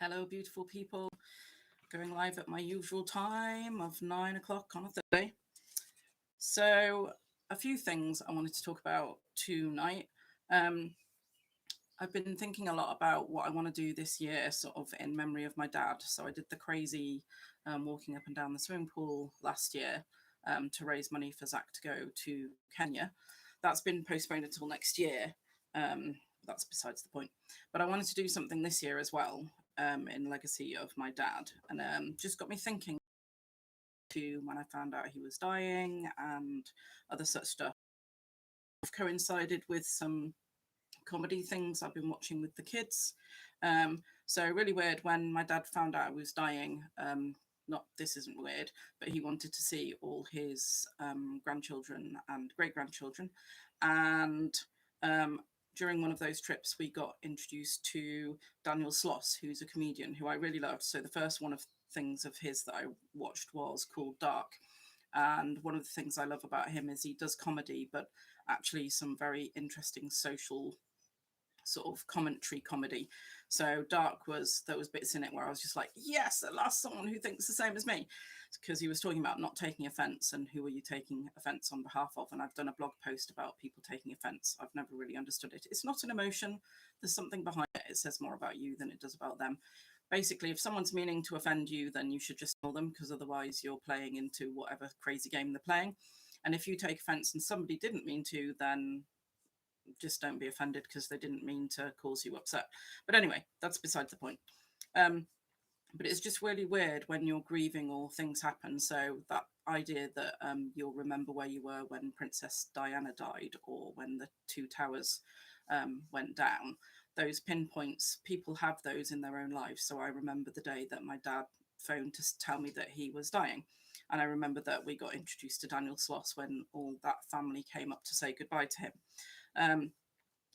Hello, beautiful people. Going live at my usual time of 9 o'clock on a Thursday. So, a few things I wanted to talk about tonight. Um, I've been thinking a lot about what I want to do this year, sort of in memory of my dad. So, I did the crazy walking up and down the swimming pool last year to raise money for Zach to go to Kenya. That's been postponed until next year. That's besides the point. But I wanted to do something this year as well in legacy of my dad, and just got me thinking to when I found out he was dying and other such stuff. I've coincided with some comedy things I've been watching with the kids. So really weird when my dad found out he was dying. Not this isn't weird, but he wanted to see all his grandchildren and great grandchildren, and um, during one of those trips, we got introduced to Daniel Sloss, who's a comedian who I really loved. So the first one of things of his that I watched was called Dark. And one of the things I love about him is he does comedy, but actually some very interesting social sort of comedy. So Dark was there was bits in it where I was just like, yes, at last someone who thinks the same as me, because he was talking about not taking offense and who are you taking offense on behalf of. And I've done a blog post about people taking offense. I've never really understood it. It's not an emotion. There's something behind it. It says more about you than it does about them. Basically, if someone's meaning to offend you, then you should just tell them, because otherwise you're playing into whatever crazy game they're playing. And if you take offense and somebody didn't mean to, then just don't be offended because they didn't mean to cause you upset. But anyway, that's besides the point. Um, but it's just really weird when you're grieving or things happen. So that idea that you'll remember where you were when Princess Diana died or when the two towers went down, those pinpoints, people have those in their own lives. So I remember the day that my dad phoned to tell me that he was dying. And I remember that we got introduced to Daniel Sloss when all that family came up to say goodbye to him. Um,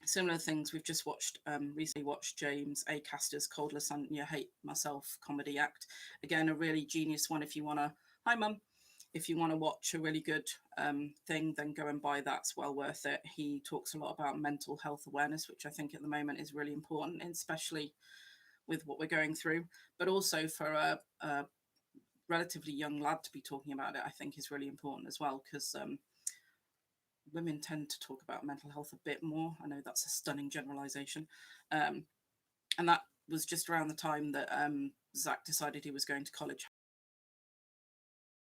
Similar things we've just watched, recently watched James Acaster's Cold Lasagna Hate Myself comedy act. Again, a really genius one if you want to, hi mum, if you want to watch a really good thing, then go and buy that. It's well worth it. He talks a lot about mental health awareness, which I think at the moment is really important, especially with what we're going through, but also for a relatively young lad to be talking about it, I think is really important as well, because women tend to talk about mental health a bit more. I know that's a stunning generalization. Um, and that was just around the time that Zach decided he was going to college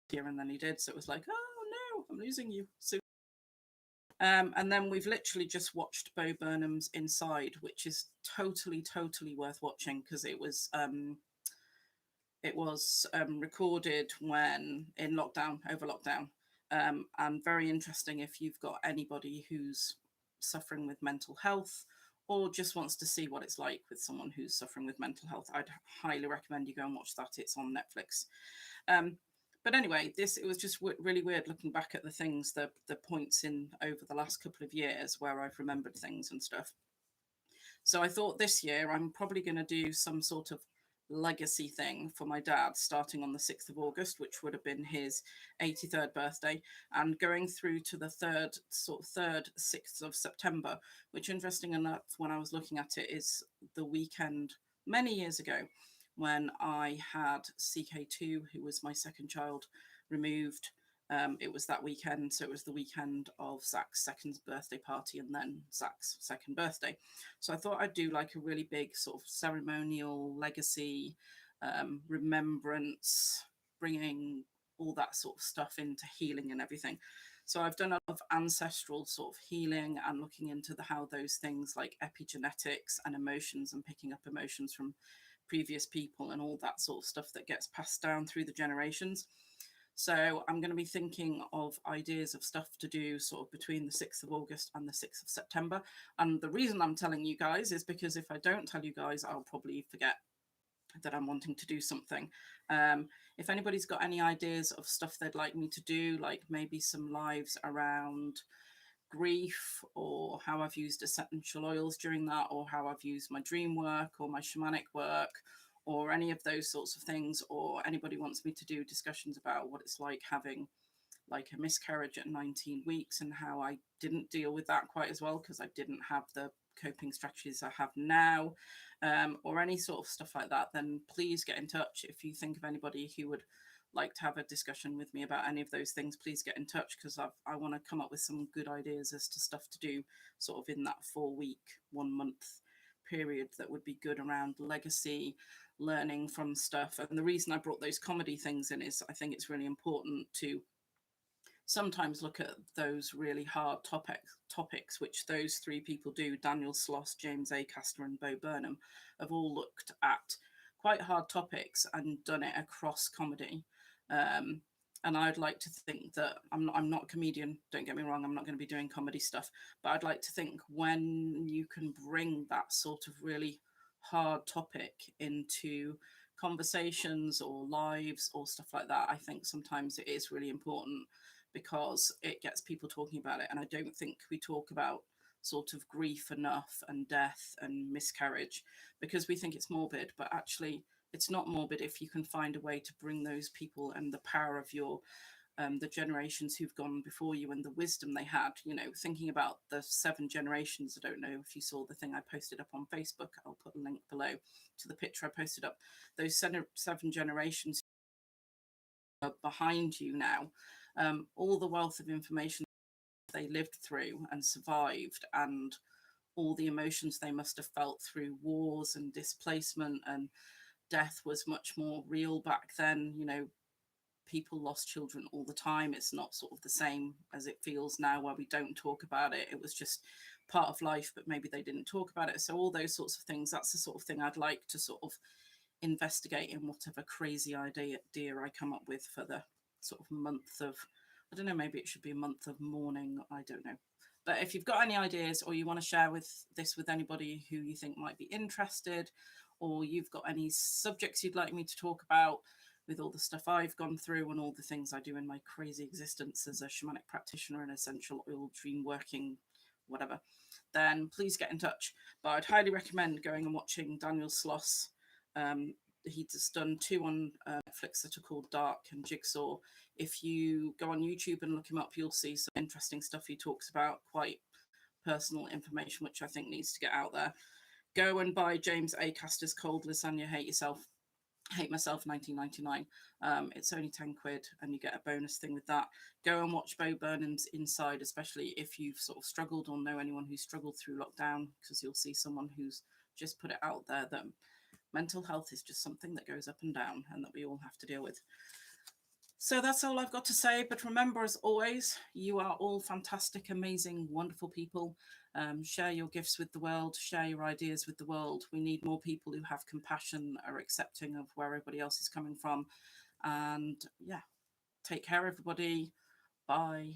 here, and then he did. So it was like, oh no, I'm losing you soon. And then we've literally just watched Bo Burnham's Inside, which is totally worth watching, because it was recorded when in lockdown, over lockdown, and very interesting if you've got anybody who's suffering with mental health or just wants to see what it's like with someone who's suffering with mental health. I'd highly recommend you go and watch that. It's on Netflix. Um, but anyway, it was just really weird looking back at the things, the points in over the last couple of years where I've remembered things and stuff. So I thought this year I'm probably going to do some sort of legacy thing for my dad starting on the 6th of August, which would have been his 83rd birthday, and going through to the 6th of September, which interesting enough, when I was looking at it, is the weekend many years ago when I had CK2, who was my second child, removed. It was that weekend, so it was the weekend of Zach's second birthday party and then Zach's second birthday. So I thought I'd do like a really big sort of ceremonial legacy, remembrance, bringing all that sort of stuff into healing and everything. So I've done a lot of ancestral sort of healing and looking into how those things like epigenetics and emotions and picking up emotions from previous people and all that sort of stuff that gets passed down through the generations. So I'm going to be thinking of ideas of stuff to do sort of between the 6th of August and the 6th of September. And the reason I'm telling you guys is because if I don't tell you guys, I'll probably forget that I'm wanting to do something. If anybody's got any ideas of stuff they'd like me to do, like maybe some lives around grief, or how I've used essential oils during that, or how I've used my dream work or my shamanic work, or any of those sorts of things, or anybody wants me to do discussions about what it's like having like a miscarriage at 19 weeks and how I didn't deal with that quite as well because I didn't have the coping strategies I have now, or any sort of stuff like that, then please get in touch. If you think of anybody who would like to have a discussion with me about any of those things, please get in touch, because I want to come up with some good ideas as to stuff to do sort of in that 4 week, 1 month period that would be good around legacy, learning from stuff. And the reason I brought those comedy things in is I think it's really important to sometimes look at those really hard topics, which those three people do. Daniel Sloss, James Acaster, and Bo Burnham have all looked at quite hard topics and done it across comedy. And I'd like to think that I'm not a comedian, don't get me wrong, I'm not going to be doing comedy stuff, but I'd like to think when you can bring that sort of really hard topic into conversations or lives or stuff like that, I think sometimes it is really important, because it gets people talking about it. And I don't think we talk about sort of grief enough, and death and miscarriage, because we think it's morbid, but actually it's not morbid if you can find a way to bring those people and the power of your the generations who've gone before you and the wisdom they had, thinking about the 7 generations. I don't know if you saw the thing I posted up on Facebook. I'll put a link below to the picture I posted up. Those 7 generations are behind you now. All the wealth of information they lived through and survived, and all the emotions they must have felt through wars and displacement, and death was much more real back then. People lost children all the time. It's not sort of the same as it feels now, where we don't talk about it. It was just part of life, but maybe they didn't talk about it. So all those sorts of things, that's the sort of thing I'd like to sort of investigate in whatever crazy idea I come up with for the sort of month of, I don't know, maybe it should be a month of mourning, I don't know. But if you've got any ideas, or you want to share this with anybody who you think might be interested, or you've got any subjects you'd like me to talk about, with all the stuff I've gone through and all the things I do in my crazy existence as a shamanic practitioner and essential oil dream working whatever, then please get in touch. But I'd highly recommend going and watching Daniel Sloss. He's just done 2 on Netflix that are called Dark and Jigsaw. If you go on YouTube and look him up, you'll see some interesting stuff he talks about, quite personal information, which I think needs to get out there. Go and buy James Acaster's Cold Lasagna Hate Myself 1999. It's only 10 quid and you get a bonus thing with that. Go and watch Bo Burnham's Inside, especially if you've sort of struggled or know anyone who's struggled through lockdown, because you'll see someone who's just put it out there that mental health is just something that goes up and down and that we all have to deal with. So that's all I've got to say. But remember, as always, you are all fantastic, amazing, wonderful people. Share your gifts with the world, share your ideas with the world. We need more people who have compassion, are accepting of where everybody else is coming from. And yeah, take care, everybody. Bye.